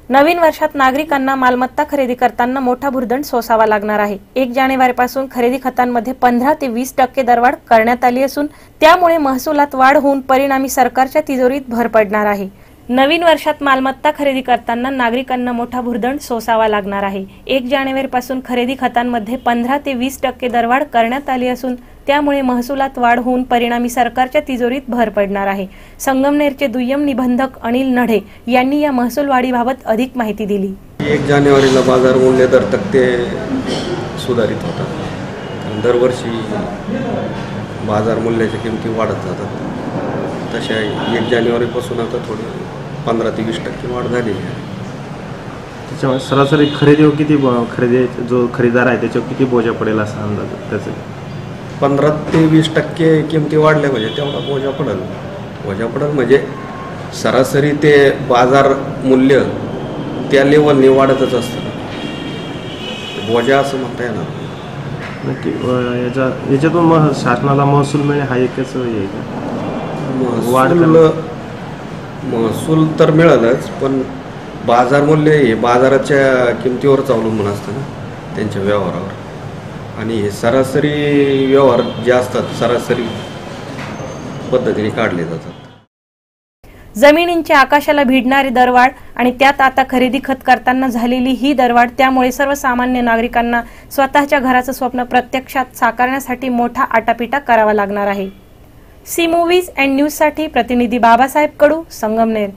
नवीन वर्षात नागरिकांना मालमत्ता खरेदी करताना मोठा भुर्दंड सोसावा लागणार आहे। 1 जानेवारीपासून खरेदी खतांमध्ये 15 ते 20% दरवाढ करण्यात आली असून त्यामुळे महसुलात वाढ होऊन परिणामी सरकारच्या तिजोरीत भर पडणार आहे। नवीन वर्षात मालमत्ता खरेदी करताना नागरिकांना मोठा भुर्दंड सोसावा लागणार आहे। 1 जानेवारीपासून खरेदी खतांमध्ये 15 ते 20% दरवाढ करण्यात आली असून त्यामुळे महसुलात वाढ होऊन परिणामी सरकारच्या तिजोरीत भर पडणार आहे। संगमनेरचे दुय्यम निबंधक अनिल नढे यांनी या महसूल वाढीबाबत अधिक माहिती दिली। 1 जानेवारीला बाजार मूल्य दर तक्ते सुधारित होतात। दरवर्षी बाजार मूल्याच्या किमती वाढत जातात। तशा 1 जानेवारीपासून आता थोडी 15 ते 20% वाढ झालेली आहे। त्याच्यामुळे सरासरी खरेदीवर किती जो खरेदीदार आहे त्याच्यावर किती बोजा पडेल असा अंदाज त्याचा? 15 ते 20% किमती वाढल्या म्हणजे तेवढा बोजा पडेल म्हणजे सरासरी ते बाजार मूल्य त्या लेवलने वाढतच असतं। बोजा असं म्हणता येणार नक्की। याच्यातून शासनाला महसूल मिळणे हा एकच आहे का? महसूल तर मिळालंच, पण बाजार मूल्य हे बाजाराच्या किमतीवरच अवलंबून असतं ना, त्यांच्या व्यवहारावर। आणि हे सरासरी व्यवहार जे असतात सरासरी पद्धतीने काढले जातात। जमिनींच्या आकाशाला भिडणारी दरवाढ आणि त्यात आता खरेदी खत करताना झालेली ही दरवाढ त्यामुळे सर्वसामान्य नागरिकांना स्वतःच्या घराचं स्वप्न प्रत्यक्षात साकारण्यासाठी मोठा आटापिटा करावा लागणार आहे। सी मूव्हीज अँड न्यूज साठी प्रतिनिधी बाबासाहेब कडू, संगमनेर।